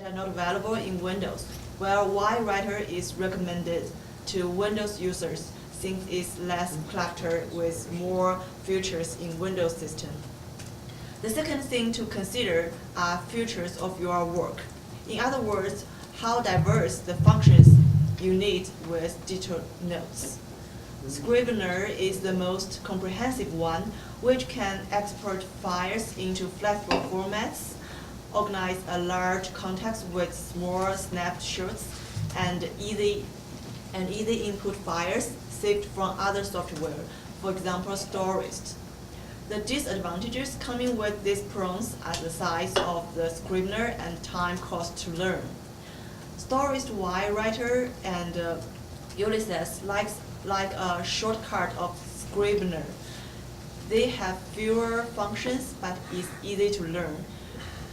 are not available in Windows, while Y-Writer is recommended to Windows users since it's less cluttered with more features in Windows system. The second thing to consider are features of your work. In other words, how diverse the functions you need with digital notes. Scrivener is the most comprehensive one, which can export files into flexible formats, organize a large context with small snapshots, and easy input files saved from other software, for example, Storage. The disadvantages coming with these pros are the size of the Scrivener and time cost to learn. Storage Y-Writer and Ulysses like a shortcut of Scrivener. They have fewer functions, but it's easy to learn.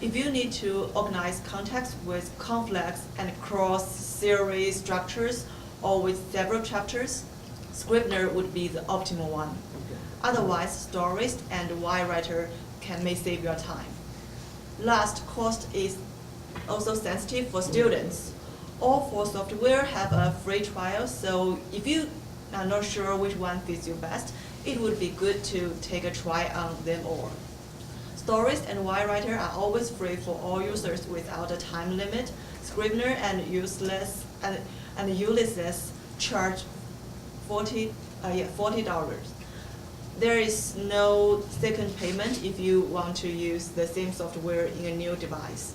If you need to organize context with complex and cross-series structures or with several chapters, Scrivener would be the optimal one. Okay. Otherwise, Storage and Y-Writer may save your time. Last, cost is also sensitive for students. All four software have a free trial, so if you are not sure which one fits you best, it would be good to take a try on them all. Storage and Y-Writer are always free for all users without a time limit. Scrivener and Ulysses charge $40. There is no second payment if you want to use the same software in a new device.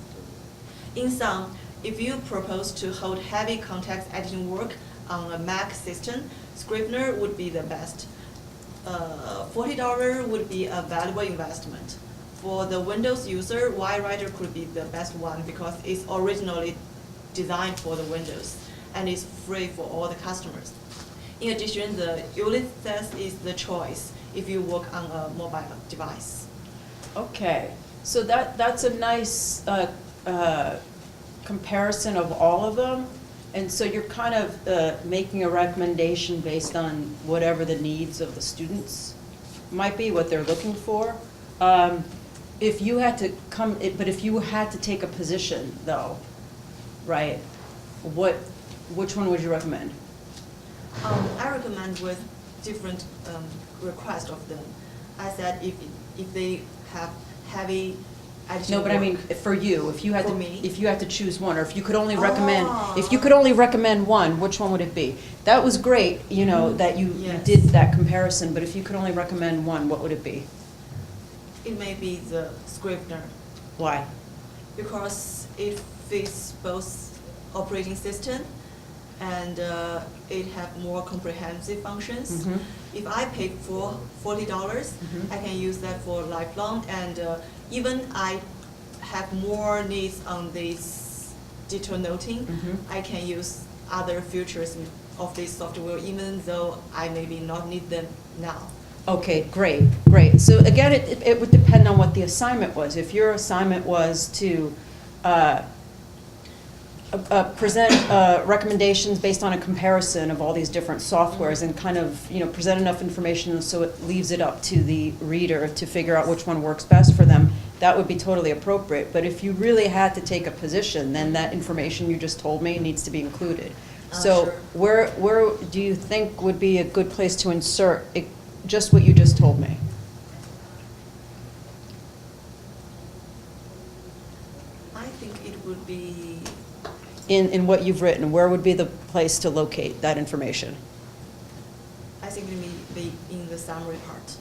In sum, if you propose to hold heavy context editing work on a Mac system, Scrivener would be the best. $40 would be a valuable investment. For the Windows user, Y-Writer could be the best one because it's originally designed for the Windows and is free for all the customers. In addition, the Ulysses is the choice if you work on a mobile device. Okay, so that's a nice comparison of all of them. And so you're kind of making a recommendation based on whatever the needs of the students might be, what they're looking for. If you had to but if you had to take a position though, right, which one would you recommend? I recommend with different requests of them. I said if they have heavy editing No, but I work. mean for you, if you had For to me? if you had to choose one, or if you could only recommend one, which one would it be? That was great, you know, that you Yes. did that comparison, but if you could only recommend one, what would it be? It may be the Scrivener Why? because it fits both operating system and it have more comprehensive functions. Mhm. If I pay for $40, Mhm. I can use that for lifelong, and even I have more needs on this digital noting, Mhm. I can use other features of this software even though I maybe not need them now. Okay, great, great. So again, it would depend on what the assignment was. If your assignment was to present recommendations based on a comparison of all these different softwares and kind of, you know, present enough information so it leaves it up to the reader to figure out which one works best for them, that would be totally appropriate. But if you really had to take a position, then that information you just told me needs to be included. So Sure. where do you think would be a good place to insert just what you just told me? I think it would be, In what you've written, where would be the place to locate that information? I think it may be in the summary part.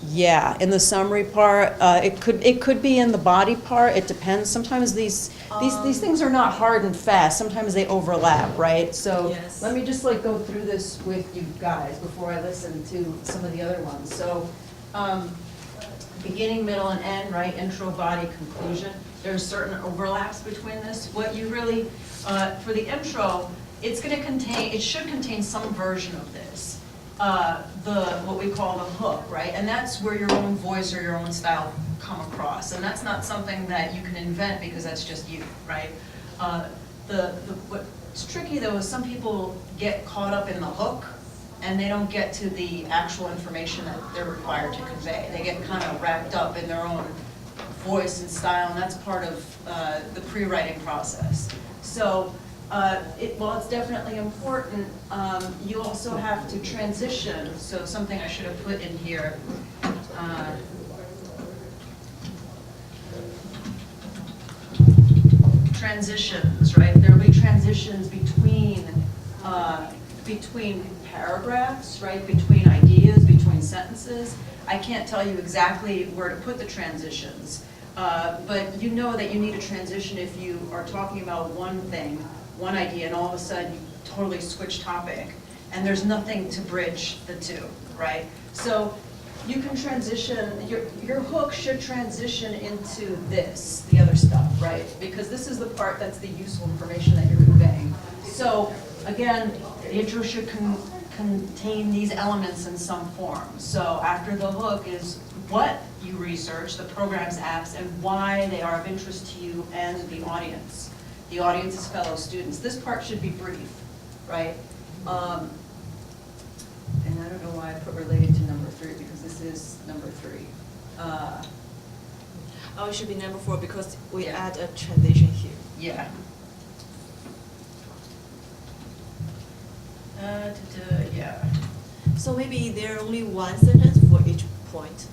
Yeah, in the summary part, it could be in the body part, it depends. Sometimes these things are not hard and fast, sometimes they overlap, right? So Yes. let me just like go through this with you guys before I listen to some of the other ones. So, beginning, middle, and end, right, intro, body, conclusion. There's certain overlaps between this. What you really, for the intro, it should contain some version of this. What we call the hook, right? And that's where your own voice or your own style come across. And that's not something that you can invent because that's just you, right? What's tricky though is some people get caught up in the hook and they don't get to the actual information that they're required to convey. They get kind of wrapped up in their own voice and style, and that's part of the pre-writing process. So while it's definitely important, you also have to transition. So something I should have put in here. Transitions, right? There will be transitions between paragraphs, right? Between ideas, between sentences. I can't tell you exactly where to put the transitions, but you know that you need a transition if you are talking about one thing, one idea, and all of a sudden you totally switch topic, and there's nothing to bridge the two, right? So you can transition, your hook should transition into this, the other stuff, right? Because this is the part that's the useful information that you're conveying. So again, the intro should contain these elements in some form. So after the hook is what you research, the programs, apps, and why they are of interest to you and the audience. The audience is fellow students. This part should be brief, right? And I don't know why I put related to number 3, because this is number 3. Oh, it should be number 4 because we Yeah. add a transition here. Yeah. Yeah. So maybe there are only one sentence for each point.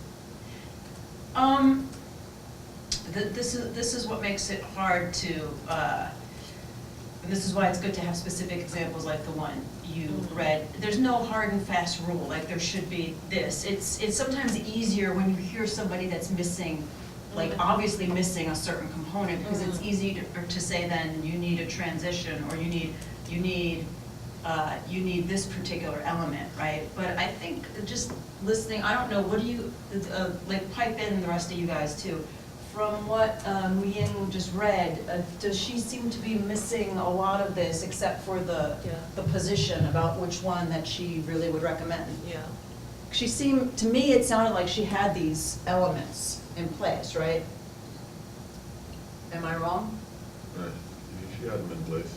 This is what makes it hard to, and this is why it's good to have specific examples like the one you read. There's no hard and fast rule, like there should be this. It's sometimes easier when you hear somebody that's missing, like obviously missing a certain component, because it's easy to say then you need a transition, or you need this particular element, right? But I think just listening, I don't know, what do you, like pipe in the rest of you guys too. From what Mu-Ying just read, does she seem to be missing a lot of this except for the position about which one that she really would recommend? Yeah. She seemed, to me, it sounded like she had these elements in place, right? Am I wrong? Right. She had them in place.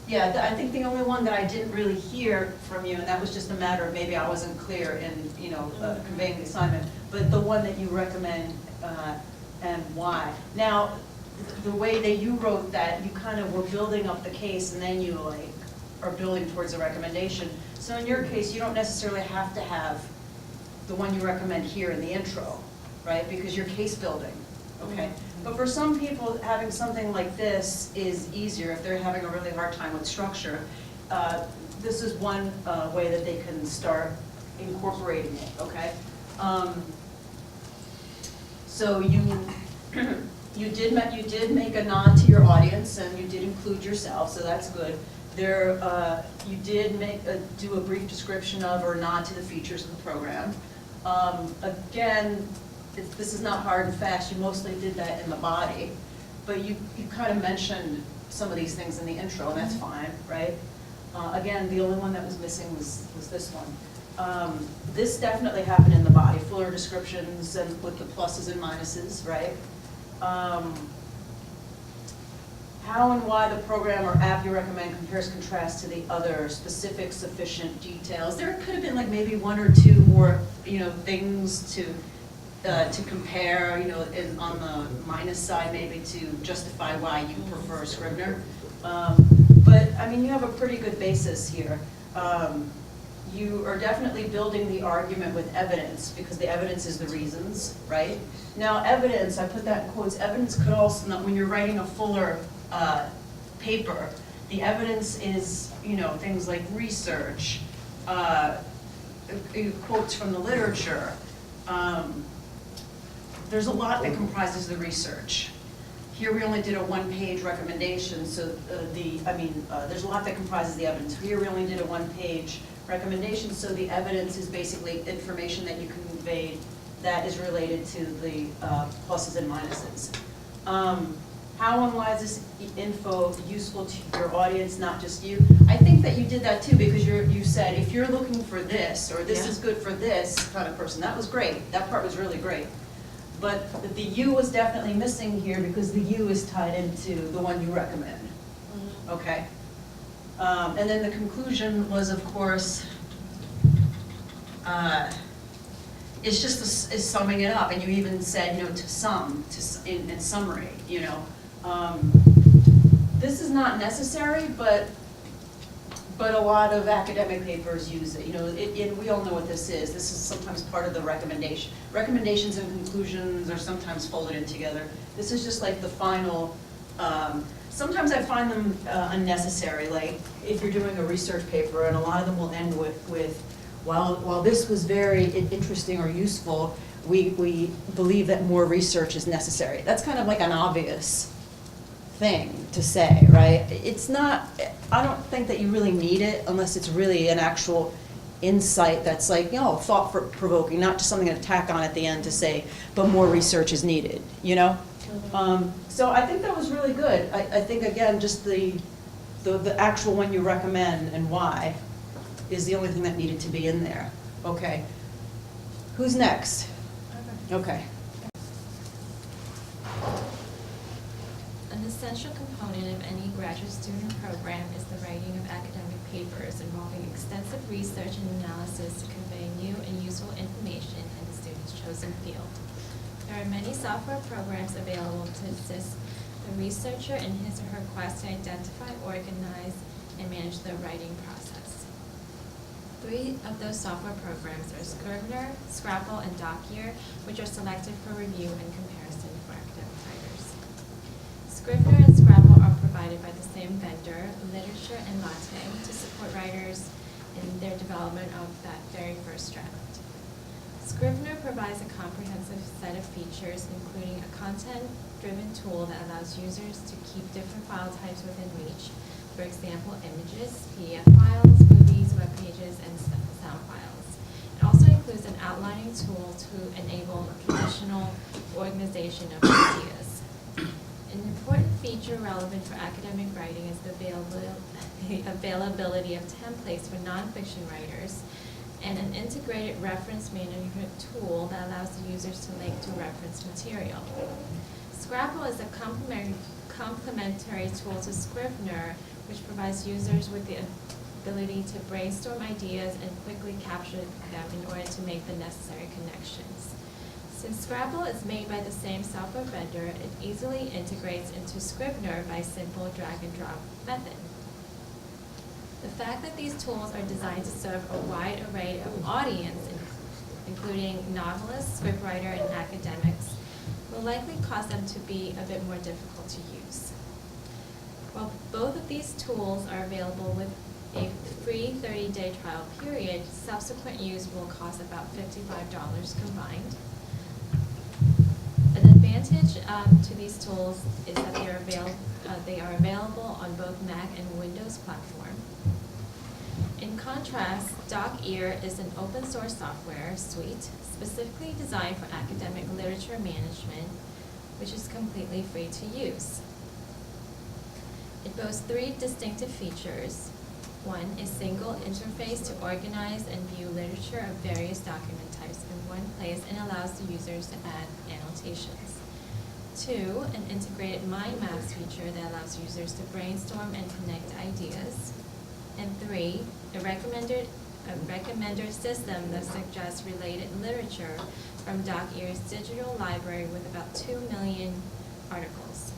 Yeah, I think the only one that I didn't really hear from you, and that was just a matter of maybe I wasn't clear in, conveying the assignment, but the one that you recommend and why. Now, the way that you wrote that, you kind of were building up the case, and then you are building towards a recommendation. So in your case, you don't necessarily have to have the one you recommend here in the intro, right? Because you're case building, okay? But for some people, having something like this is easier if they're having a really hard time with structure. This is one way that they can start incorporating it, okay? So you did make a nod to your audience, and you did include yourself, so that's good. You did do a brief description of or nod to the features of the program. Again, this is not hard and fast. You mostly did that in the body, but you kind of mentioned some of these things in the intro, and that's fine, right? Again, the only one that was missing was this one. This definitely happened in the body, fuller descriptions and with the pluses and minuses, right? How and why the program or app you recommend compares contrasts to the other specific sufficient details. There could have been like maybe 1 or 2 more, things to compare, on the minus side maybe to justify why you prefer Scrivener. But I mean, you have a pretty good basis here. You are definitely building the argument with evidence, because the evidence is the reasons, right? Now, evidence, I put that in quotes, evidence could also, when you're writing a fuller paper, the evidence is, things like research, quotes from the literature. There's a lot that comprises the research. Here we only did a 1-page recommendation, so there's a lot that comprises the evidence. Here we only did a 1-page recommendation, so the evidence is basically information that you conveyed that is related to the pluses and minuses. How and why is this info useful to your audience, not just you? I think that you did that too, because you said, if you're looking for this, or this is good for this kind of person, that was great. That part was really great. But the you was definitely missing here, because the you is tied into the one you recommend, okay? And then the conclusion was, of course, It's just is summing it up, and you even said, in summary, This is not necessary, but a lot of academic papers use it, and we all know what this is. This is sometimes part of the recommendation. Recommendations and conclusions are sometimes folded in together. This is just like the final, sometimes I find them unnecessary, like if you're doing a research paper, and a lot of them will end with while this was very interesting or useful, we believe that more research is necessary. That's kind of like an obvious thing to say, right? It's not, I don't think that you really need it unless it's really an actual insight that's like, thought-provoking, not just something to tack on at the end to say, but more research is needed, So I think that was really good. I think, again, just the actual one you recommend and why is the only thing that needed to be in there. Okay. Who's next? Okay. An essential component of any graduate student program is the writing of academic papers involving extensive research and analysis to convey new and useful information in the student's chosen field. There are many software programs available to assist the researcher in his or her quest to identify, organize, and manage the writing process. 3 of those software programs are Scrivener, Scrabble, and Doc-Year, which are selected for review and comparison for academic writers. Scrivener and Scrabble are provided by the same vendor, Literature and Latte, to support writers in their development of that very first draft. Scrivener provides a comprehensive set of features, including a content-driven tool that allows users to keep different file types within reach. For example, images, PDF files, movies, web pages, and sound files. It also includes an outlining tool to enable traditional organization of ideas. An important feature relevant for academic writing is the availability of templates for nonfiction writers and an integrated reference management tool that allows the users to link to reference material. Scrabble is a complementary tool to Scrivener, which provides users with the ability to brainstorm ideas and quickly capture them in order to make the necessary connections. Since Scrabble is made by the same software vendor, it easily integrates into Scrivener by simple drag-and-drop method. The fact that these tools are designed to serve a wide array of audience, including novelists, scriptwriter, and academics, will likely cause them to be a bit more difficult to use. While both of these tools are available with a free 30-day trial period, subsequent use will cost about $55 combined. An advantage to these tools is that they are available on both Mac and Windows platform. In contrast, Doc-Year is an open source software suite specifically designed for academic literature management, which is completely free to use. It boasts 3 distinctive features. 1, a single interface to organize and view literature of various document types in one place and allows the users to add annotations. 2, an integrated mind maps feature that allows users to brainstorm and connect ideas. And 3, a recommender system that suggests related literature from Doc-Year's digital library with about 2 million articles.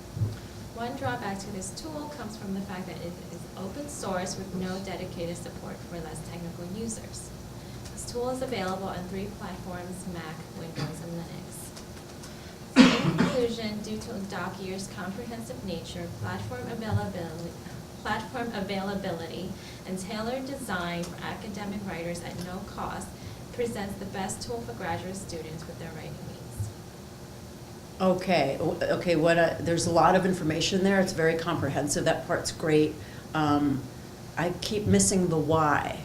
One drawback to this tool comes from the fact that it is open source with no dedicated support for less technical users. This tool is available on 3 platforms, Mac, Windows, and Linux. In conclusion, due to Doc-Year's comprehensive nature, platform availability, and tailored design for academic writers at no cost, presents the best tool for graduate students with their writing needs. Okay, there's a lot of information there. It's very comprehensive. That part's great. I keep missing the why.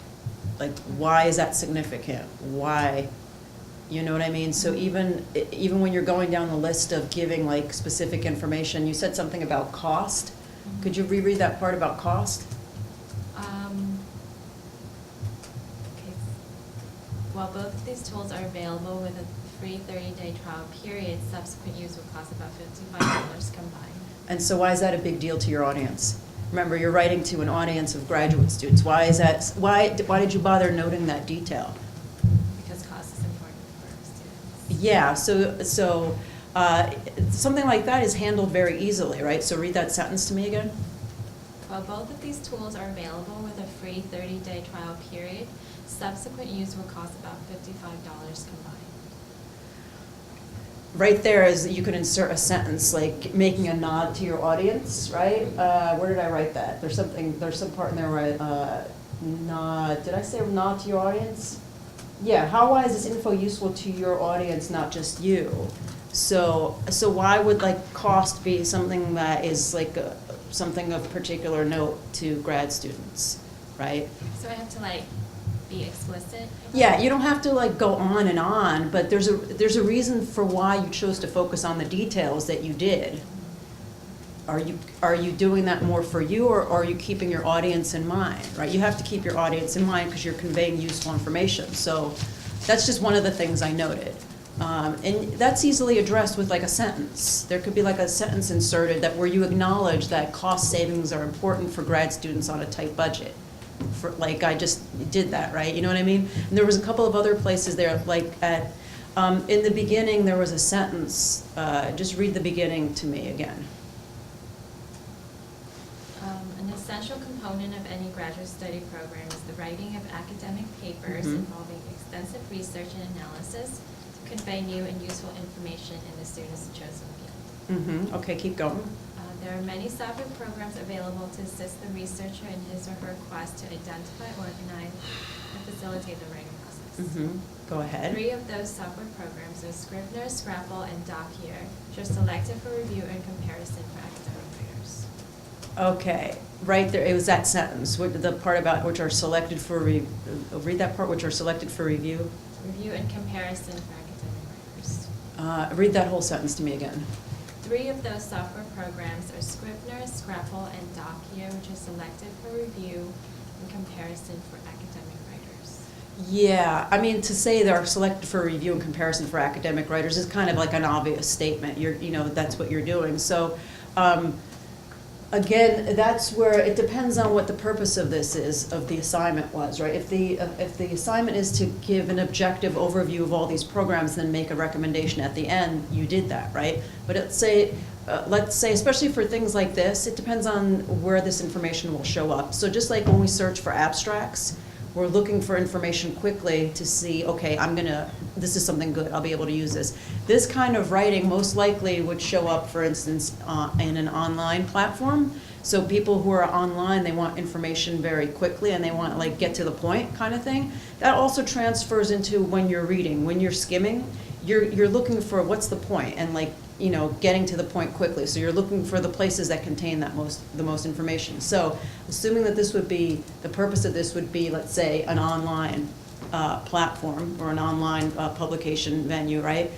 Like, why is that significant? Why? You know what I mean? So even when you're going down the list of giving like specific information, you said something about cost. Mm-hmm. Could you reread that part about cost? Okay. While both of these tools are available with a free 30-day trial period, subsequent use will cost about $55 combined. And so why is that a big deal to your audience? Remember, you're writing to an audience of graduate students. Why is that? Why did you bother noting that detail? Because cost is important for Yeah, so something like that is handled very easily, right? So read that sentence to me again. While both of these tools are available with a free 30-day trial period, subsequent use will cost about $55 combined. Right there is, you could insert a sentence, like making a nod to your audience, right? Where did I write that? There's some part in there where nod, did I say nod to your audience? Yeah, why is this info useful to your audience, not just you? So why would like cost be something that is like something of particular note to grad students, right? So I have to like be explicit? about Yeah, it? you don't have to like go on and on, but there's a reason for why you chose to focus on the details that you did. Are you doing that more for you, or are you keeping your audience in mind, right? You have to keep your audience in mind because you're conveying useful information. So that's just one of the things I noted. And that's easily addressed with like a sentence. There could be like a sentence inserted that where you acknowledge that cost savings are important for grad students on a tight budget. For, like I just did that, right? You know what I mean? And there was a couple of other places there, like at, in the beginning there was a sentence, just read the beginning to me again. An essential component of any graduate study program is the writing of academic papers Mhm. involving extensive research and analysis to convey new and useful information in the student's chosen field. Okay, keep going. There are many software programs available to assist the researcher in his or her quest to identify, organize, and facilitate the writing process. Go ahead. 3 of those software programs are Scrivener, Scrapple, and Docuer, which are selected for review and comparison for academic writers. Okay, right there, it was that sentence, the part about which are selected for, read that part, which are selected for review. Review and comparison for academic writers. Read that whole sentence to me again. 3 of those software programs are Scrivener, Scrapple, and Docuer, which are selected for review and comparison for academic writers. Yeah, I mean, to say they're selected for review and comparison for academic writers is kind of like an obvious statement. That's what you're doing. So, again, that's where it depends on what the purpose of this is, of the assignment was, right? If the assignment is to give an objective overview of all these programs, then make a recommendation at the end, you did that, right? But let's say, especially for things like this, it depends on where this information will show up. So just like when we search for abstracts, we're looking for information quickly to see, okay, this is something good, I'll be able to use this. This kind of writing most likely would show up, for instance, in an online platform. So people who are online, they want information very quickly and they want like get to the point kind of thing. That also transfers into when you're reading, when you're skimming, you're looking for what's the point and like, getting to the point quickly. So you're looking for the places that contain the most information. So assuming that the purpose of this would be, let's say, an online platform or an online publication venue, right?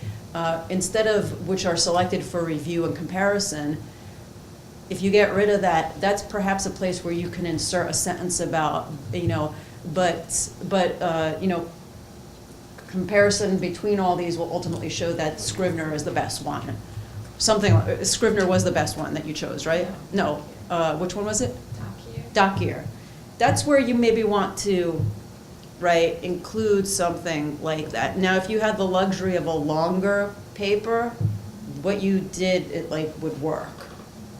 Instead of which are selected for review and comparison, if you get rid of that, that's perhaps a place where you can insert a sentence about, comparison between all these will ultimately show that Scrivener is the best one. Scrivener was the best one that you chose, right? No, which one was it? Docuer. That's where you maybe want to, right, include something like that. Now, if you had the luxury of a longer paper, what you did, it like would work,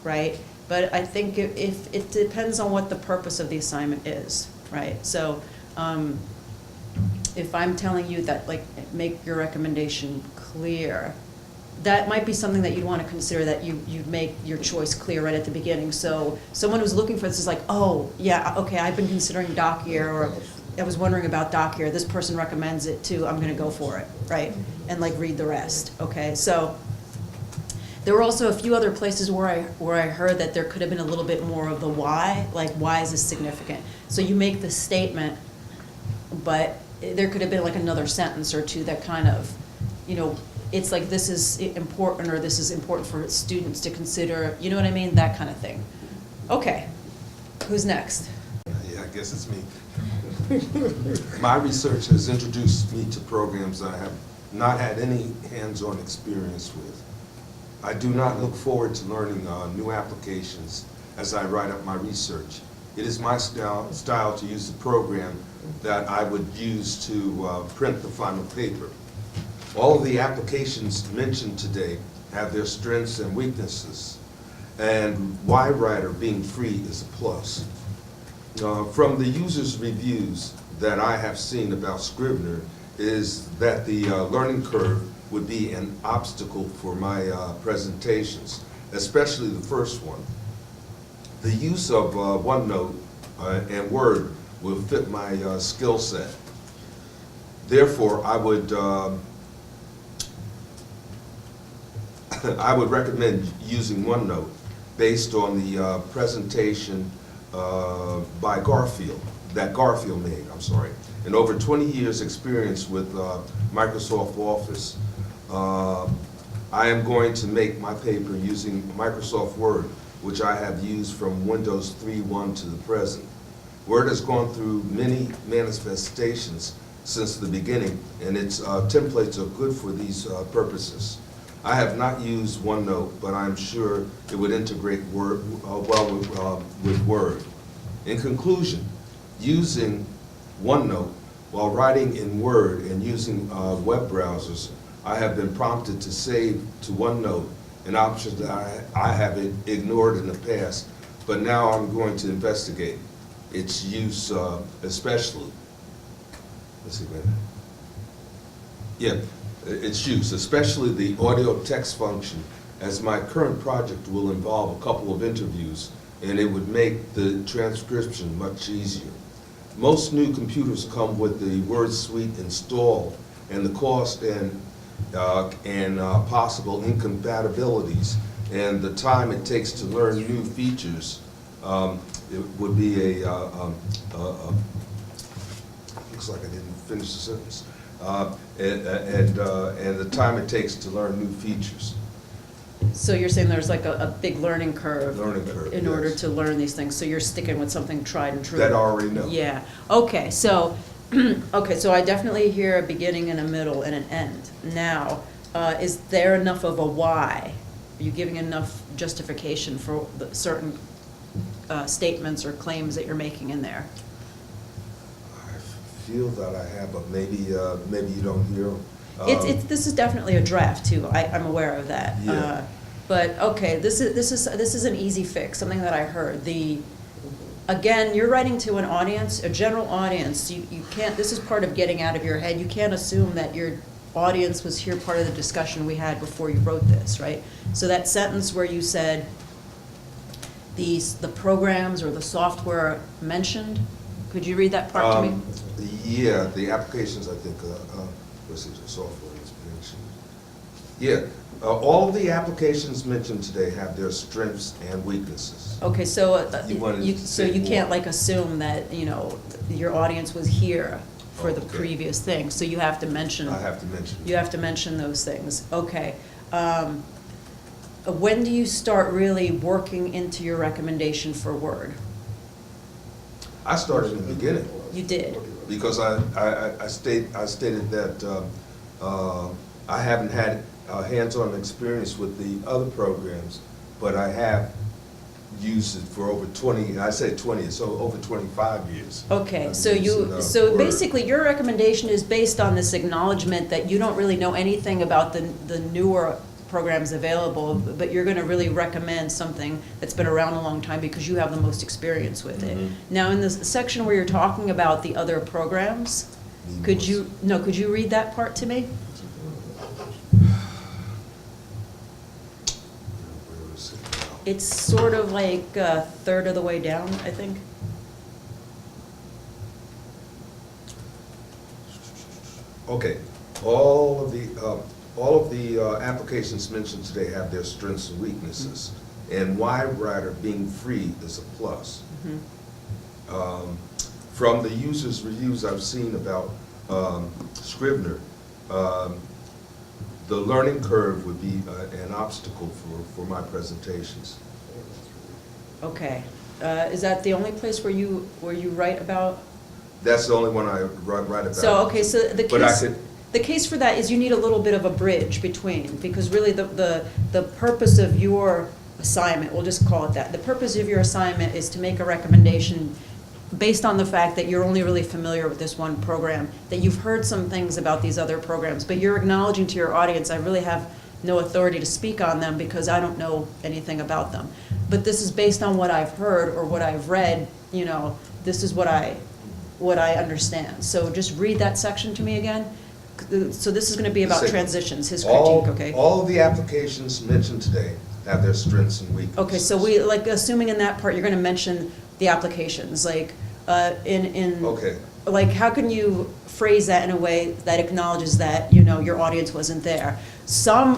right? But I think if it depends on what the purpose of the assignment is, right? So, if I'm telling you that, like, make your recommendation clear, that might be something that you'd want to consider, that you'd make your choice clear right at the beginning. So someone who's looking for this is like, oh, yeah, okay, I've been considering Docuer, or I was wondering about Docuer, this person recommends it too, I'm going to go for it, right? And like read the rest, okay? So there were also a few other places where I heard that there could have been a little bit more of the why, like why is this significant? So you make the statement, but there could have been like another sentence or two that kind of, it's like this is important, or this is important for students to consider, you know what I mean? That kind of thing. Okay, who's next? Yeah, I guess it's me. My research has introduced me to programs I have not had any hands-on experience with. I do not look forward to learning new applications as I write up my research. It is my style to use the program that I would use to print the final paper. All of the applications mentioned today have their strengths and weaknesses, and why writer being free is a plus. From the users' reviews that I have seen about Scrivener is that the learning curve would be an obstacle for my presentations, especially the first one. The use of OneNote and Word will fit my skill set. Therefore, I would recommend using OneNote based on the presentation by Garfield, that Garfield made, I'm sorry. And over 20 years experience with Microsoft Office, I am going to make my paper using Microsoft Word, which I have used from Windows 3.1 to the present. Word has gone through many manifestations since the beginning, and its templates are good for these purposes. I have not used OneNote, but I'm sure it would integrate Word, well with Word. In conclusion, using OneNote while writing in Word and using web browsers, I have been prompted to save to OneNote, an option that I have ignored in the past, but now I'm going to investigate its use, especially. Let's see, wait a minute. Yeah, its use, especially the audio text function, as my current project will involve a couple of interviews, and it would make the transcription much easier. Most new computers come with the Word Suite installed, and the cost and possible incompatibilities and the time it takes to learn new features, it would be looks like I didn't finish the sentence. And the time it takes to learn new features. So you're saying there's like a big learning curve. In yes. order to learn these things, so you're sticking with something tried and true. That I already know. Yeah, okay, so, okay, so I definitely hear a beginning and a middle and an end. Now, is there enough of a why? Are you giving enough justification for the certain statements or claims that you're making in there? I feel that I have, but maybe you don't hear. This is definitely a draft too. I'm aware of that. Yeah. But okay, this is an easy fix. Something that I heard. Again, you're writing to an audience, a general audience. You can't. This is part of getting out of your head. You can't assume that your audience was here part of the discussion we had before you wrote this, right? So that sentence where you said the programs or the software mentioned. Could you read that part to me? Yeah, the applications, I think, let's see, the software is mentioned. Yeah, all of the applications mentioned today have their strengths and weaknesses. Okay, so say you can't more. like assume that, your audience was here for the Okay. previous thing, so you have to mention. I have to mention. You have to mention those things, okay. When do you start really working into your recommendation for Word? I started in the beginning. You did. Because I stated that I haven't had hands-on experience with the other programs, but I have used it for over 20, I say 20, so over 25 years. Okay, I've so used Word. basically your recommendation is based on this acknowledgement that you don't really know anything about the newer programs available, but you're gonna really recommend something that's been around a long time because you have the most experience with it. Mhm. Now, in this section where you're talking about the other programs, could you read that part to me? Where is it now? It's sort of like a third of the way down, I think. Okay, all of the applications mentioned today have their strengths and weaknesses, and why writer being free is a plus. From the users' reviews I've seen about Scrivener, the learning curve would be an obstacle for my presentations. Okay. Is that the only place where you write about? That's the only one I write about. So, okay, so But I could, the case for that is you need a little bit of a bridge between, because really the purpose of your assignment, we'll just call it that, the purpose of your assignment is to make a recommendation based on the fact that you're only really familiar with this one program, that you've heard some things about these other programs, but you're acknowledging to your audience, I really have no authority to speak on them because I don't know anything about them. But this is based on what I've heard or what I've read, you know, this is what I understand. So just read that section to me again. So this is going to be about Say, transitions, his all- critique, okay? All of the applications mentioned today have their strengths and weaknesses. Okay, so we, like, assuming in that part, you're going to mention the applications, like, Okay, like, how can you phrase that in a way that acknowledges that, you know, your audience wasn't there? Some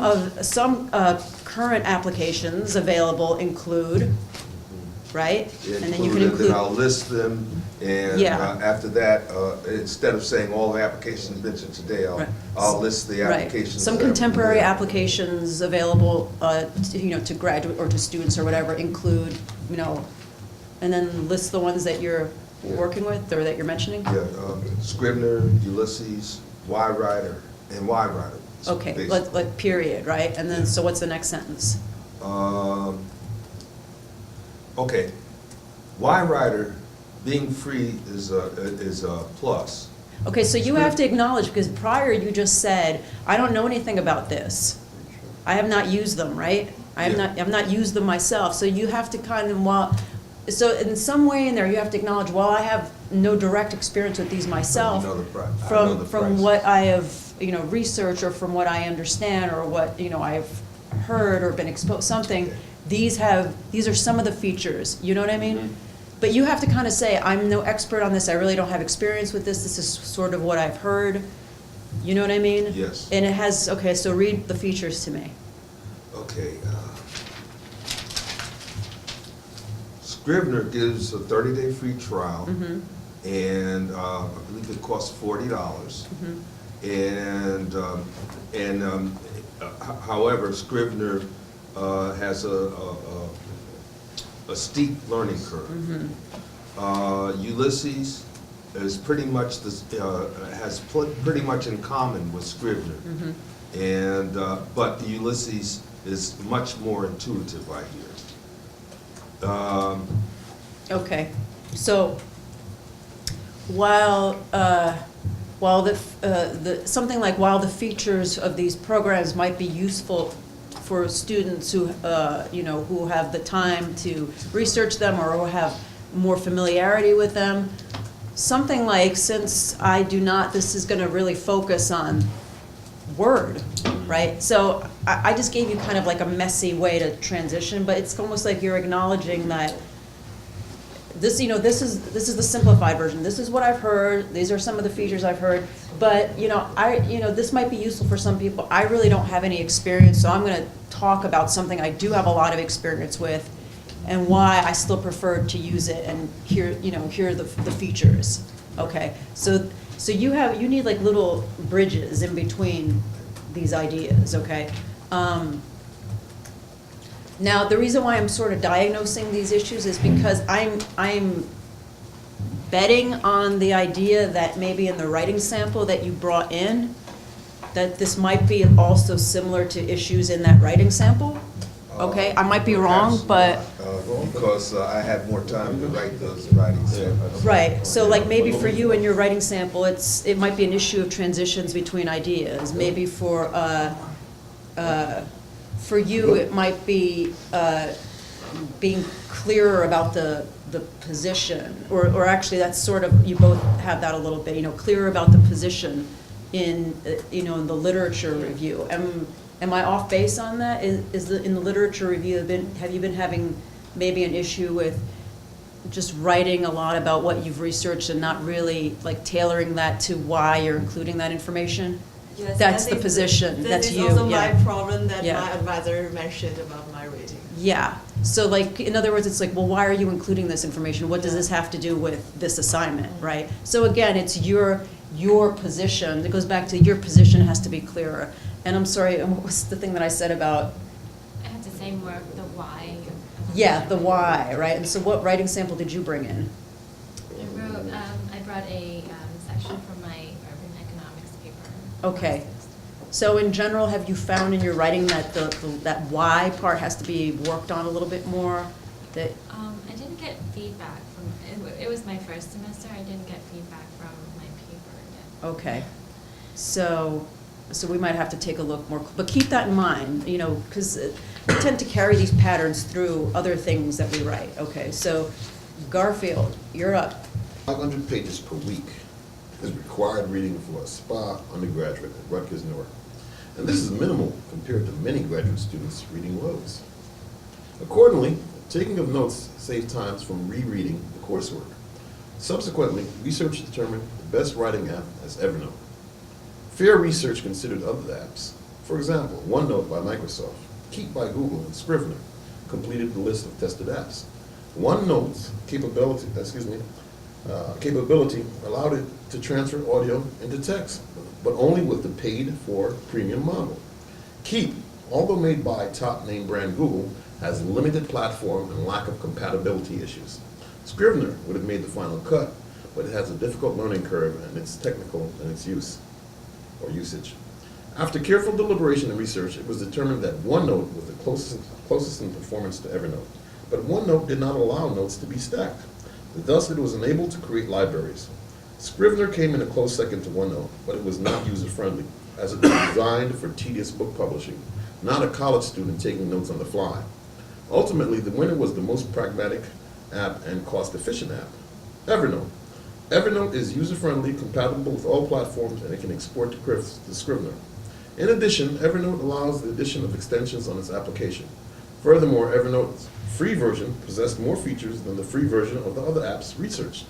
current applications available include, right? And then you can then include, I'll list them, and Yeah. After that, instead of saying all the applications mentioned today, Right. I'll list the right, applications. some that were contemporary there. applications available, you know, to graduate or to students or whatever include, you know, and then list the ones that you're working with or that you're mentioning? Yeah, Scrivener, Ulysses, Y-Rider, and Y-Rider. Okay, basically. like period, right? And then, so what's the next sentence? Okay, Y-Rider being free is a plus. Okay, so you have to acknowledge, because prior you just said, I don't know anything about this. I have not used them, right? I've not used them myself, so you have to kind of, so in some way in there, you have to acknowledge, well, I have no direct experience with these myself. You know the pri- I know the From price. what I have, you know, researched or from what I understand or what, you know, I've heard or been exposed, something, Okay. these are some of the features, you know what I mean? Mhm. But you have to kind of say, I'm no expert on this, I really don't have experience with this is sort of what I've heard, you know what I mean? Yes. And it has, okay, so read the features to me. Okay. Scrivener gives a 30-day free trial, Mhm. and I believe it costs $40. Mhm. However, Scrivener has a steep learning curve. Mhm. Ulysses is pretty much has pretty much in common with Scrivener, Mhm. but the Ulysses is much more intuitive, I hear. Okay, so while something like while the features of these programs might be useful for students who, you know, who have the time to research them or who have more familiarity with them, something like, since I do not, this is going to really focus on Word, right? So I just gave you kind of like a messy way to transition, but it's almost like you're acknowledging that this, you know, this is the simplified version. This is what I've heard. These are some of the features I've heard. But, you know, this might be useful for some people. I really don't have any experience, so I'm going to talk about something I do have a lot of experience with and why I still prefer to use it and here are the features. Okay, so you need like little bridges in between these ideas, okay? Now, the reason why I'm sort of diagnosing these issues is because I'm betting on the idea that maybe in the writing sample that you brought in, that this might be also similar to issues in that writing sample. Okay, I might be wrong, but, Because I had more time to write those writings. right, so like maybe for you in your writing sample, it might be an issue of transitions between ideas. Maybe for you, it might be being clearer about the position, or actually that's sort of, you both have that a little bit, you know, clearer about the position in, you know, in the literature review. Am I off base on that? In the literature review, have you been having maybe an issue with just writing a lot about what you've researched and not really like tailoring that to why you're including that information? Yes, That's I the think position, that's you, That is also yeah. my problem that Yeah. my advisor mentioned about my rating. Yeah, so like, in other words, it's like, well, why are you including this information? What does this have to do with this assignment, right? So again, it's your position, it goes back to your position has to be clearer. And I'm sorry, what was the thing that I said about? I have to say more of the why. Yeah, the why, right? And so what writing sample did you bring in? I brought a section from my urban economics paper. Okay. So in general, have you found in your writing that that why part has to be worked on a little bit more? That, I didn't get feedback from, it was my first semester, I didn't get feedback from my paper yet. okay. So we might have to take a look more, but keep that in mind, you know, because we tend to carry these patterns through other things that we write. Okay, so Garfield, you're up. 500 pages per week is required reading for a SPA undergraduate at Rutgers, Newark. And this is minimal compared to many graduate students reading loads. Accordingly, taking of notes saves times from rereading the coursework. Subsequently, research determined the best writing app as Evernote. Fair research considered other apps. For example, OneNote by Microsoft, Keep by Google, and Scrivener completed the list of tested apps. OneNote's capability allowed it to transfer audio into text, but only with the paid-for premium model. Keep, although made by top name brand Google, has limited platform and lack of compatibility issues. Scrivener would have made the final cut, but it has a difficult learning curve and it's technical in its use or usage. After careful deliberation and research, it was determined that OneNote was the closest in performance to Evernote, but OneNote did not allow notes to be stacked. Thus, it was unable to create libraries. Scrivener came in a close second to OneNote, but it was not user-friendly, as it was designed for tedious book publishing, not a college student taking notes on the fly. Ultimately, the winner was the most pragmatic app and cost-efficient app, Evernote. Evernote is user-friendly, compatible with all platforms, and it can export to Scrivener. In addition, Evernote allows the addition of extensions on its application. Furthermore, Evernote's free version possessed more features than the free version of the other apps researched.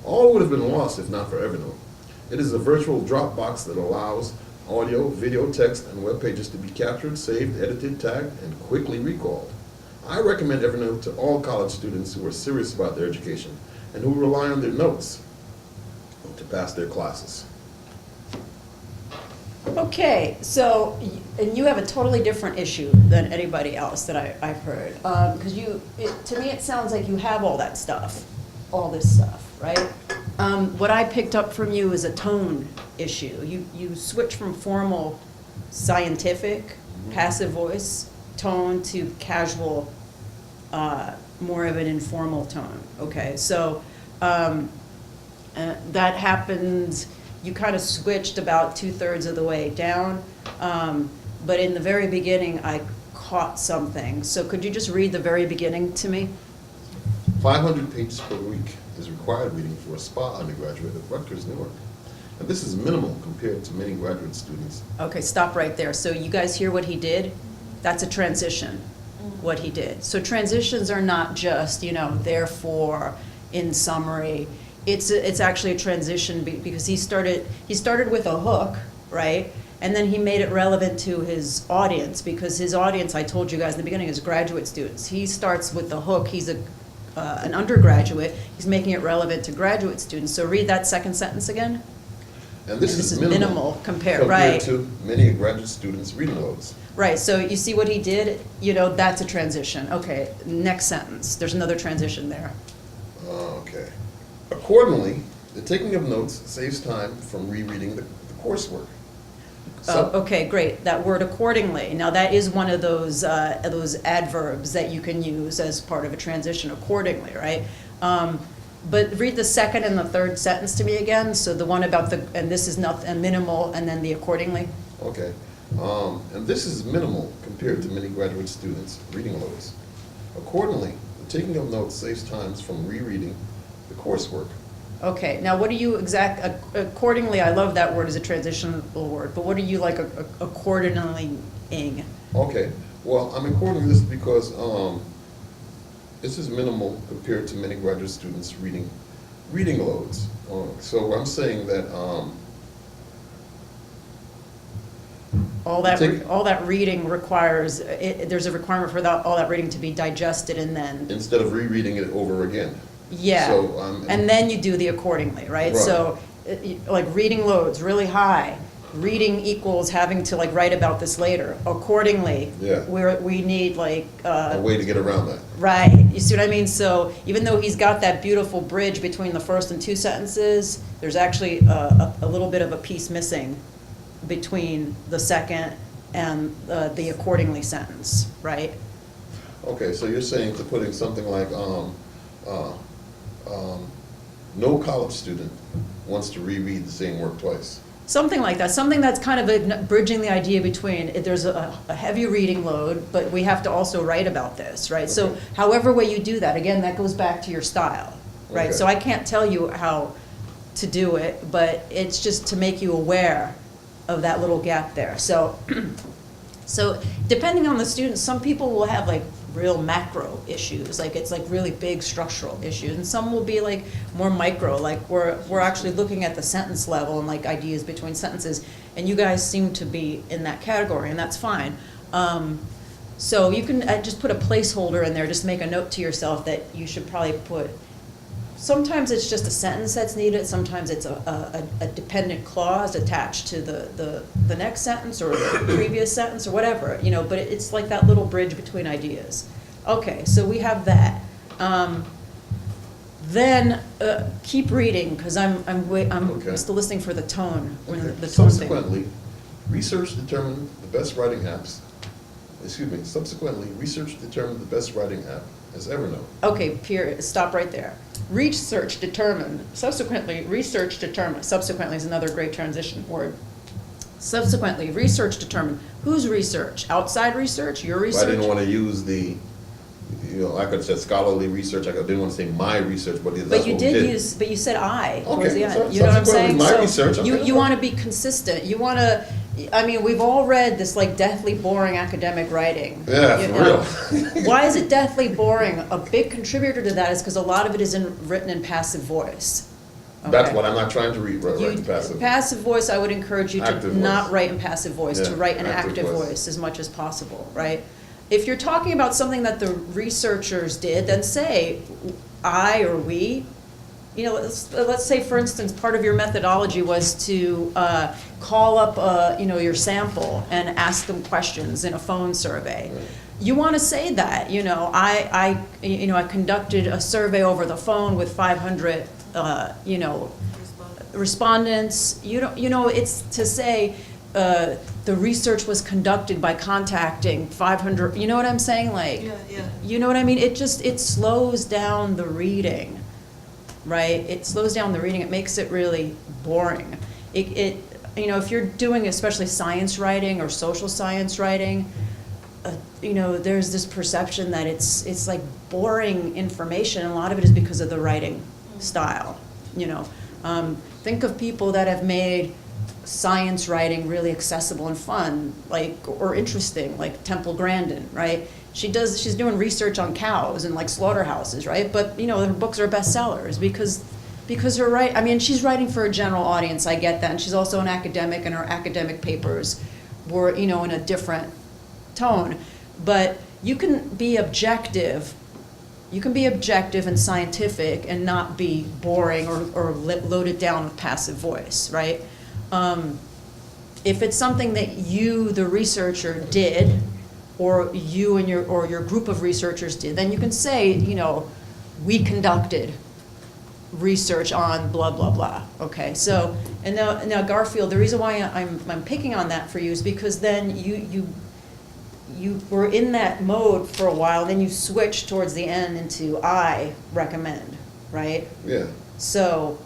All would have been lost if not for Evernote. It is a virtual Dropbox that allows audio, video, text, and web pages to be captured, saved, edited, tagged, and quickly recalled. I recommend Evernote to all college students who are serious about their education and who rely on their notes to pass their classes. Okay, so, and you have a totally different issue than anybody else that I've heard. Because to me, it sounds like you have all that stuff, all this stuff, right? What I picked up from you is a tone issue. You switch from formal, scientific, passive voice tone to casual, more of an informal tone. Okay, so that happened. You kind of switched about 2/3 of the way down, but in the very beginning, I caught something. So could you just read the very beginning to me? 500 pages per week is required reading for a SPA undergraduate at Rutgers, Newark. And this is minimal compared to many graduate students. Okay, stop right there. So you guys hear what he did? That's a transition, what he did. So transitions are not just, therefore, in summary. It's actually a transition because he started with a hook, right? And then he made it relevant to his audience because his audience, I told you guys in the beginning, is graduate students. He starts with the hook. He's an undergraduate. He's making it relevant to graduate students. So read that second sentence again. And this is minimal compared right. to many graduate students' reading loads. Right, so you see what he did? That's a transition. Okay, next sentence. There's another transition there. Okay. Accordingly, the taking of notes saves time from rereading the coursework. Okay, great. That word accordingly. Now that is one of those adverbs that you can use as part of a transition, accordingly, right? But read the second and the third sentence to me again. So the one about and this is not minimal, and then the accordingly. Okay. And this is minimal compared to many graduate students' reading loads. Accordingly, the taking of notes saves times from rereading the coursework. Okay, now what do you accordingly, I love that word as a transitional word, but what are you like accordingly-ing? Okay, well, I'm according this because this is minimal compared to many graduate students' reading loads. So I'm saying that all that reading requires, there's a requirement for all that reading to be digested and then. Instead of rereading it over again. Yeah, so, and then you do the accordingly, right? So, like reading loads really high, reading equals having to write about this later. Accordingly, yeah. we need a way to get around that. Right, you see what I mean? So even though he's got that beautiful bridge between the first and two sentences, there's actually a little bit of a piece missing between the second and the accordingly sentence, right? Okay, so you're saying to putting something like, no college student wants to reread the same work twice. Something like that, something that's kind of bridging the idea between, there's a heavy reading load, but we have to also write about this, right? So Okay. however way you do that, again, that goes back to your style, right? Okay. So I can't tell you how to do it, but it's just to make you aware of that little gap there. So, so depending on the students, some people will have like real macro issues, like it's like really big structural issues, and some will be like more micro, like we're actually looking at the sentence level and like ideas between sentences, and you guys seem to be in that category, and that's fine. So you can just put a placeholder in there, just make a note to yourself that you should probably put, sometimes it's just a sentence that's needed, sometimes it's a dependent clause attached to the next sentence or the previous sentence or whatever, you know, but it's like that little bridge between ideas. Okay, so we have that. Then keep reading, because I'm Okay. still listening for the tone, when Okay. the tone thing. Subsequently, research determined the best writing apps, subsequently, research determined the best writing app as Evernote. Okay, period, stop right there. Research determined, subsequently, research determined, subsequently is another great transition word. Subsequently, research determined. Whose research? Outside research, your I research? didn't want to use the, you know, I could have said scholarly research, I didn't want to say my research, but that's what But we you did. did use, but you said I towards the Okay, end. so You know what I'm saying? subsequently, my So research, okay, you no. want to be consistent. You want to, I mean, we've all read this like deathly boring academic writing. Yeah, you for know. real. Why is it deathly boring? A big contributor to that is because a lot of it is written in passive voice. That's Okay? what I'm not trying to read, right, You- passive. Passive voice, I would encourage you to Active not voice. write in passive voice, to Yeah, write in active active voice. voice as much as possible, right? If you're talking about something that the researchers did, then say I or we. You know, let's say, for instance, part of your methodology was to call up, you know, your sample and ask them questions in a phone survey. Right. You want to say that, you know, I conducted a survey over the phone with 500, you know, respondents. You know, it's to say the research was conducted by contacting 500. You know what I'm saying? Like, Yeah, yeah. you know what I mean? It slows down the reading. Right? It slows down the reading. It makes it really boring. You know, if you're doing especially science writing or social science writing, you know, there's this perception that it's like boring information, and a lot of it is because of the writing style. You know, think of people that have made science writing really accessible and fun, like, or interesting, like Temple Grandin, right? She's doing research on cows and like slaughterhouses, right? But, you know, her books are bestsellers because her I mean, she's writing for a general audience, I get that, and she's also an academic, and her academic papers were, you know, in a different tone. But you can be objective and scientific and not be boring or loaded down with passive voice, right? If it's something that you, the researcher, did, or you and your group of researchers did, then you can say, you know, we conducted research on blah, blah, blah, okay? So, and now Garfield, the reason why I'm picking on that for you is because then you were in that mode for a while, then you switch towards the end into I recommend, right? Yeah. So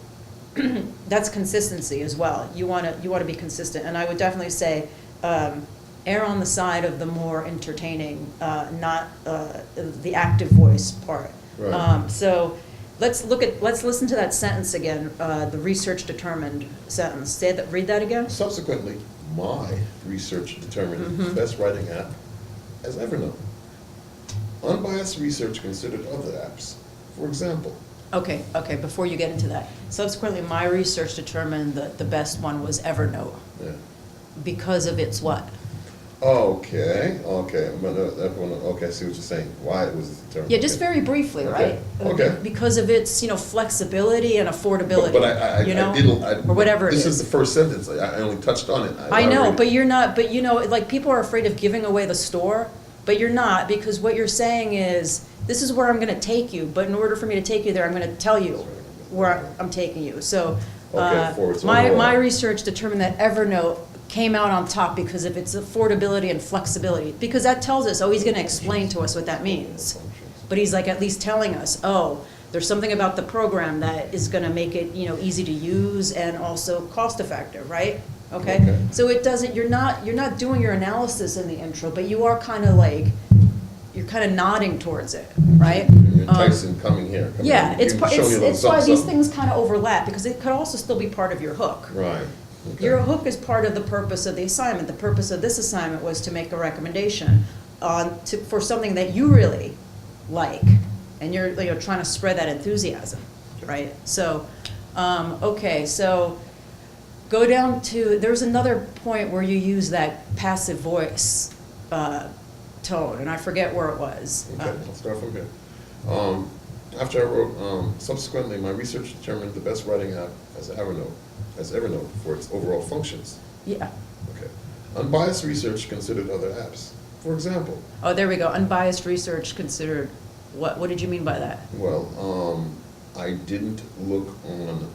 that's consistency as well. You want to be consistent, and I would definitely say err on the side of the more entertaining, not the active voice part. Right. So let's listen to that sentence again. The research determined sentence. Read that again. Subsequently, my research determined Mm-hmm. the best writing app as Evernote. Unbiased research considered other apps. For example, Okay, before you get into that. Subsequently, my research determined that the best one was Evernote yeah. because of its what? Okay, I see what you're saying. Why it was determined. Yeah, just Okay. very briefly, right? Okay. Because of its, you know, flexibility and affordability, But I you know? didn't, or whatever it this is. is the first sentence, I only touched on it. I know, already- but you're not, but you know, like, people are afraid of giving away the store, but you're not, because what you're saying is, this is where I'm gonna take you, but in order for me to take you there, I'm gonna tell you where I'm taking you. So, Okay, for its my overall. research determined that Evernote came out on top because of its affordability and flexibility, because that tells us, oh, he's gonna explain to us what that means. But he's like at least telling us, oh, there's something about the program that is gonna make it, you know, easy to use and also cost effective, right? Okay? Okay. So it doesn't, you're not doing your analysis in the intro, but you are kind of like, you're kind of nodding towards it, right? You're enticing coming here. Coming Yeah, here. it's You're showing you a little it's why something, these something. things kind of overlap, because it could also still be part of your hook. Right. Okay. Your hook is part of the purpose of the assignment. The purpose of this assignment was to make a recommendation for something that you really like, and you're trying to spread that enthusiasm, right? So, okay, so go down to, there's another point where you use that passive voice tone, and I forget where it was. Okay, I'll start from here. After I wrote, subsequently, my research determined the best writing app as Evernote for its overall functions. Yeah. Okay. Unbiased research considered other apps. For example, Oh, there we go. Unbiased research considered, what did you mean by that? well, I didn't look on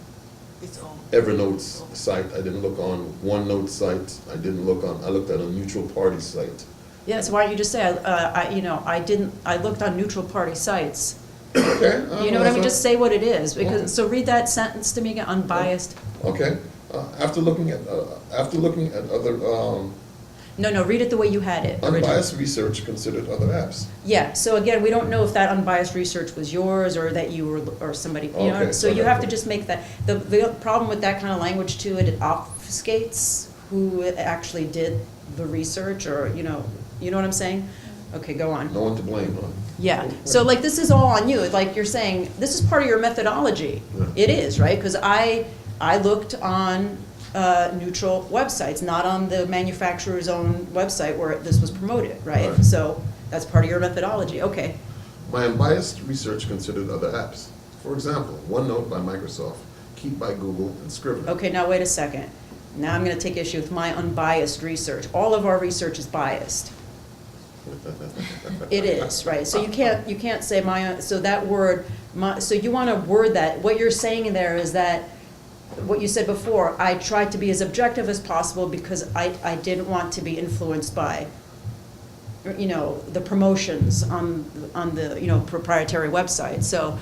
Its own. Evernote's site, I didn't look on OneNote site, I looked at a neutral party site. Yeah, so why don't you just say, I looked on neutral party sites. Okay. You know what I mean? Just say what it is, Okay. because, so read that sentence to me again, unbiased. Okay, after looking at other, No, read it the way you had it originally. unbiased research considered other apps. Yeah, so again, we don't know if that unbiased research was yours or that you were, or somebody, you know, Okay, so you so have to that- just make that, the problem with that kind of language too, it obfuscates who actually did the research, or, you know what I'm saying? Okay, go on. No one to blame, huh? Yeah, so like this is all on you, like you're saying, this is part of your methodology. Yeah. It is, right? Because I looked on neutral websites, not on the manufacturer's own website where this was promoted, right? Right. So that's part of your methodology, okay. My unbiased research considered other apps. For example, OneNote by Microsoft, Keep by Google, and Scrivener. Okay, now wait a second. Now I'm gonna take issue with my unbiased research. All of our research is biased. It is, right? So you can't say so that word, so you wanna word that, what you're saying in there is that, what you said before, I tried to be as objective as possible because I didn't want to be influenced by, the promotions on the, proprietary website. So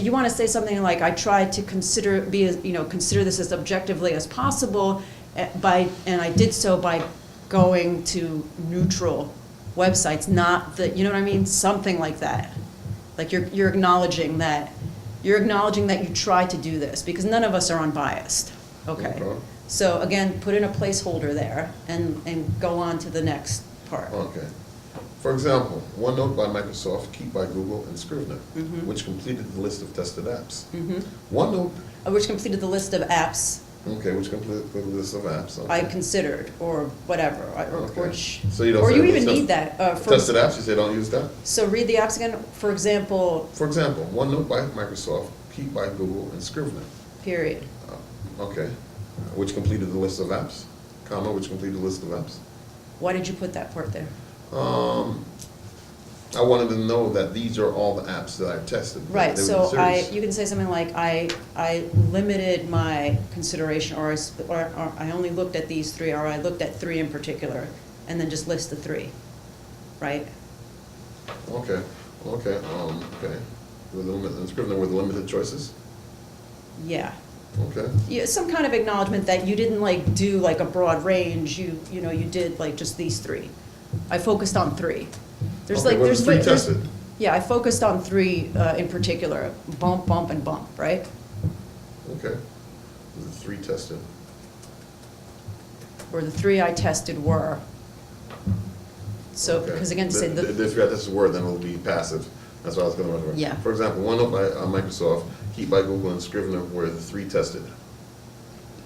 you want to say something like, I tried to consider this as objectively as possible and I did so by going to neutral websites, not you know what I mean? Something like that. Like you're acknowledging that. You're acknowledging that you tried to do this, because none of us are unbiased, okay? Okay. So again, put in a placeholder there and go on to the next part. Okay. For example, OneNote by Microsoft, Keep by Google, and Scrivener, Mhm. which completed the list of tested apps. Mhm. OneNote, Which completed the list of apps which completed the list of apps. Okay. I considered, or whatever, Okay. which, So you don't or say you those even test- need that. Tested apps, you say don't use that? So read the apps again, for example, For example, OneNote by Microsoft, Keep by Google, and Scrivener. period. Okay. Which completed the list of apps, comma, which completed the list of apps. Why did you put that part there? I wanted to know that these are all the apps that I've tested. Right, They were so the series. you can say something like, I limited my consideration, or I only looked at these three, or I looked at three in particular, and then just list the three, right? Okay. Okay. With the limit, and Scrivener with limited choices. Yeah. Okay. Yeah, some kind of acknowledgement that you didn't like do like a broad range, you did like just these three. I focused on three. There's Okay, like, well, there's. three there's- tested. Yeah, I focused on three in particular, bump, and bump, right? Okay. The three tested. Or the three I tested were. So, Okay. because again, to say the. If you had this word, then it'll be passive. That's what I was going to run. Yeah. For example, OneNote by Microsoft, Keep by Google, and Scrivener were the three tested.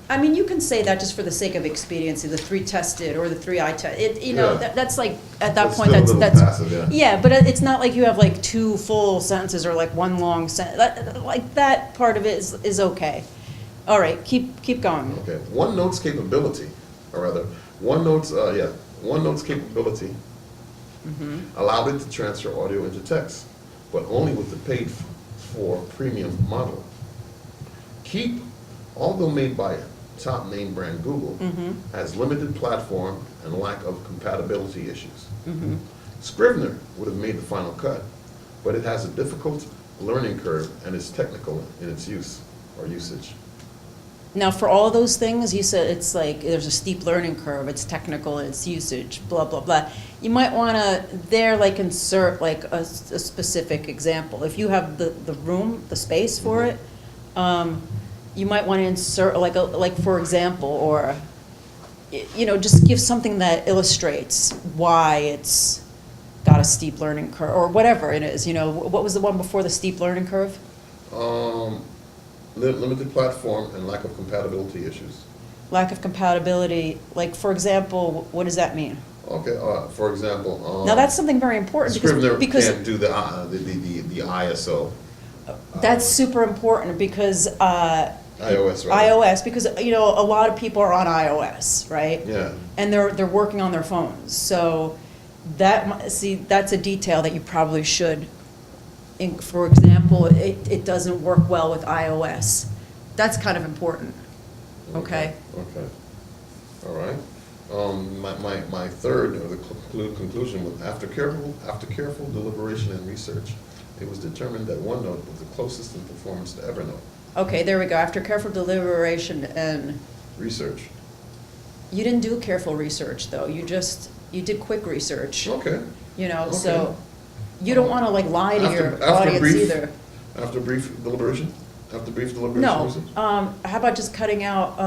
I mean, you can say that just for the sake of expediency, the three tested or the three I tested. Yeah. That's like, at that It's point, still a that's. little passive, yeah. Yeah, but it's not like you have like two full sentences or like one long sentence. Like that part of it is okay. All right, keep going. Okay. OneNote's capability, or rather, OneNote's capability allowed it to transfer audio into text, but only with the paid-for premium model. Keep, although made by top name brand Google has limited platform and lack of compatibility issues. Scrivener would have made the final cut, but it has a difficult learning curve and is technical in its use or usage. Now, for all of those things, you said it's like there's a steep learning curve, it's technical in its usage, blah, blah, blah. You might want to there like insert like a specific example. If you have the room, the space for it, you might want to insert like for example, or, you know, just give something that illustrates why it's got a steep learning curve, or whatever it is, you know. What was the one before the steep learning curve? Limited platform and lack of compatibility issues. Lack of compatibility, like, for example, what does that mean? Okay, for example, Now, that's something very important Scrivener because can't do the ISO. that's super important because iOS, right? iOS, because, you know, a lot of people are on iOS, right? Yeah. And they're working on their phones. So that's a detail that you probably should, for example, it doesn't work well with iOS. That's kind of important, okay? Okay, all right. My third, or the conclusion was, after careful deliberation and research, it was determined that OneNote was the closest in performance to Evernote. Okay, there we go. After careful deliberation and... Research. You didn't do careful research, though. You did quick research. Okay. You know, Okay. so you don't want to like lie to your audience either. After brief deliberation? After brief deliberation? No. research? How about just cutting out,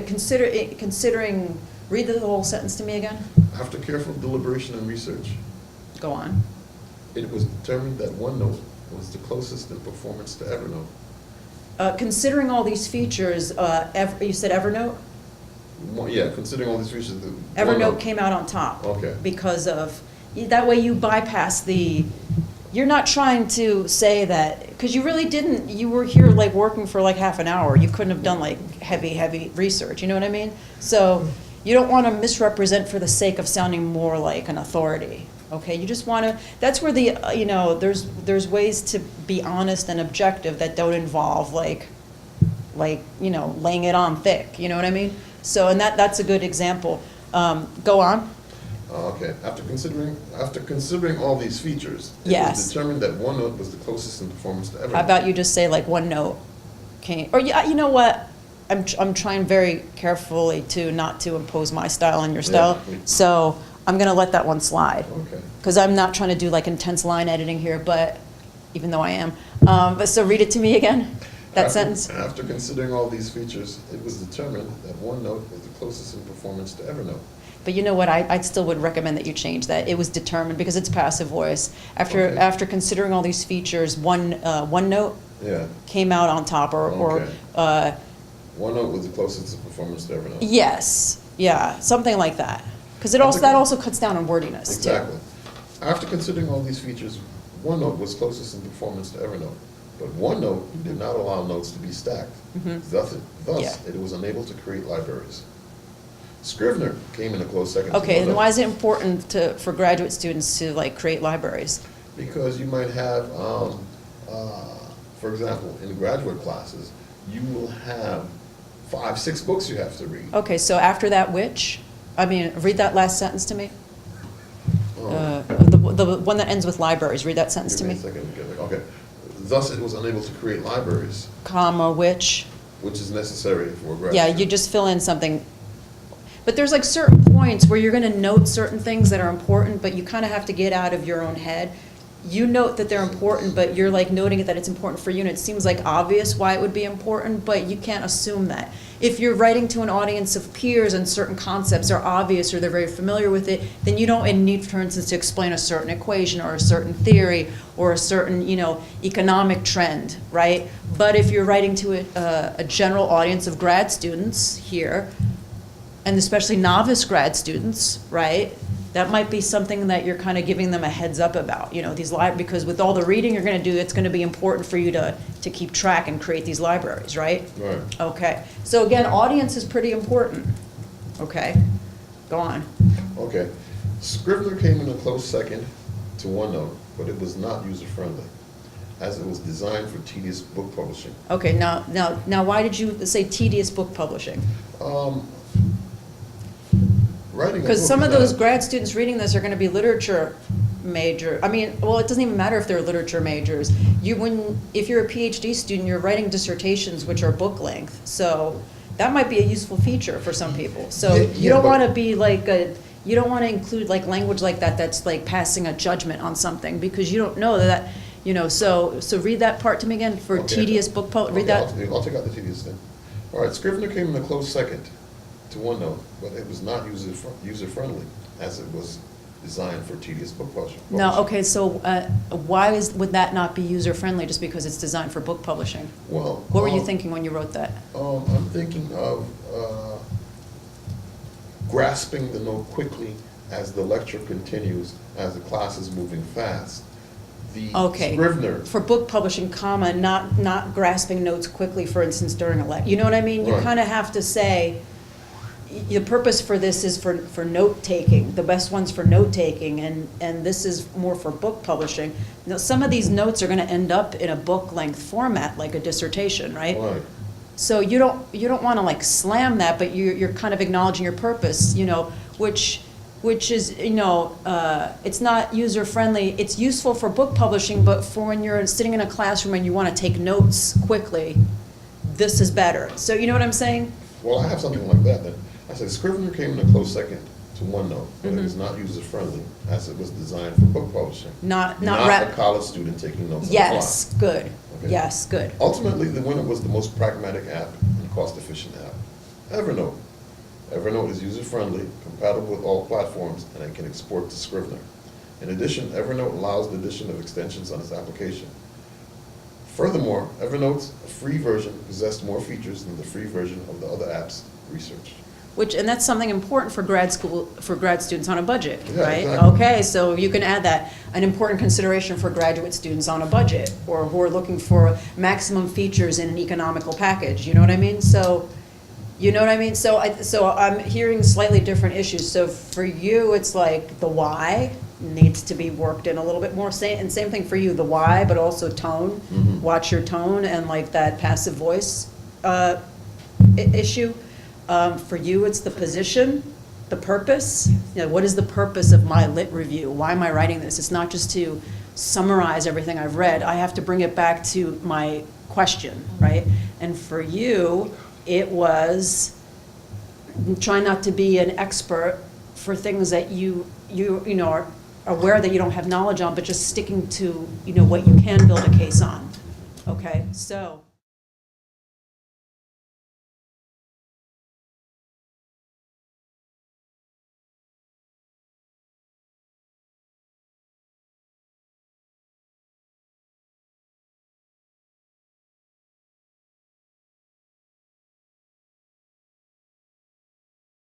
considering, read the whole sentence to me again? After careful deliberation and research, Go on. it was determined that OneNote was the closest in performance to Evernote. Considering all these features, you said Evernote? Yeah, considering all these features. Evernote came out on top. Okay. Because of, that way you bypass you're not trying to say that, because you really didn't, you were here like working for like half an hour. You couldn't have done like heavy research, you know what I mean? So you don't want to misrepresent for the sake of sounding more like an authority, okay? You just want to, that's where you know, there's ways to be honest and objective that don't involve like, you know, laying it on thick, you know what I mean? So, and that's a good example. Go on. Okay, after considering all these features, it Yes. was determined that OneNote was the closest in performance to Evernote. How about you just say like OneNote? Or you know what? I'm trying very carefully not to impose my style on your style. Yeah. So I'm gonna let that one slide. Okay. Because I'm not trying to do like intense line editing here, but even though I am. But so read it to me again, that sentence. After considering all these features, it was determined that OneNote was the closest in performance to Evernote. But you know what, I still would recommend that you change that. It was determined, because it's passive voice. Okay. After considering all these features, OneNote Yeah. came out on top, or OneNote was the closest in performance to Evernote. yes, yeah, something like that. Because that also cuts down on wordiness, too. Exactly. After considering all these features, OneNote was closest in performance to Evernote. But OneNote did not allow notes to be stacked. Thus, Yeah. it was unable to create libraries. Scrivener came in a close second. to Okay, and OneNote. why is it important for graduate students to like create libraries? Because you might have, for example, in graduate classes, you will have 5, 6 books you have to read. Okay, so after that, read that last sentence to me. The one that ends with libraries, read that sentence to Give me. me a second. Okay. Thus, it was unable to create libraries, Comma, which, which is necessary for a graduate. yeah, you just fill in something. But there's like certain points where you're gonna note certain things that are important, but you kind of have to get out of your own head. You note that they're important, but you're like noting that it's important for you, and it seems like obvious why it would be important, but you can't assume that. If you're writing to an audience of peers and certain concepts are obvious or they're very familiar with it, then you don't need, for instance, to explain a certain equation or a certain theory or a certain, you know, economic trend, right? But if you're writing to a general audience of grad students here, and especially novice grad students, right? That might be something that you're kind of giving them a heads up about, you know, because with all the reading you're going to do, it's going to be important for you to keep track and create these libraries, right? Right. Okay. So again, audience is pretty important. Okay. Go on. Okay. Scrivener came in a close second to OneNote, but it was not user-friendly. as it was designed for tedious book publishing. Okay, now, why did you say tedious book publishing? Writing a Because book some is of those not- grad students reading this are gonna be literature major, I mean, well, it doesn't even matter if they're literature majors. If you're a PhD student, you're writing dissertations which are book length, so that might be a useful feature for some people. So Yeah, you yeah, don't but- wanna be like you don't wanna include like language like that that's like passing a judgment on something, because you don't know that, so read that part to me again, for Okay. tedious book read Okay, that. I'll take out the tedious thing. All right, Scrivener came in a close second to OneNote, but it was not user-friendly, as it was designed for tedious book publishing. No, okay, so why would that not be user-friendly just because it's designed for book publishing? Well. What were you thinking when you wrote that? I'm thinking of grasping the note quickly as the lecture continues, as the class is moving fast. The Okay. Scrivener, For book publishing, comma, not grasping notes quickly, for instance, during a lecture. You know what I mean? You Right. kind of have to say, the purpose for this is for note-taking, the best one's for note-taking, and this is more for book publishing. Now, some of these notes are going to end up in a book-length format, like a dissertation, right? right, So you don't want to like slam that, but you're kind of acknowledging your purpose, which is, it's not user-friendly. It's useful for book publishing, but for when you're sitting in a classroom and you want to take notes quickly, this is better. So you know what I'm saying? well, I have something like that then. I said Scrivener came in a close second to OneNote, but it was Mm-hmm. not user-friendly, as it was designed for book publishing. Not a college student taking notes on the Yes, fly. good. Okay. Yes, good. Ultimately, the winner was the most pragmatic app and cost-efficient app, Evernote. Evernote is user-friendly, compatible with all platforms, and it can export to Scrivener. In addition, Evernote allows the addition of extensions on its application. Furthermore, Evernote's free version possessed more features than the free version of the other apps researched. And that's something important for grad students on a budget, Yeah, right? exactly. Okay, so you can add that, an important consideration for graduate students on a budget, or who are looking for maximum features in an economical package, you know what I mean? So I'm hearing slightly different issues. So for you, it's like the why needs to be worked in a little bit more, and same thing for you, the why, but also tone. Mhm. Watch your tone and like that passive voice issue. For you, it's the position, the purpose. What is the purpose of my lit review? Why am I writing this? It's not just to summarize everything I've read. I have to bring it back to my question, right? And for you, it was try not to be an expert for things that you are aware that you don't have knowledge on, but just sticking to what you can build a case on. Okay, so.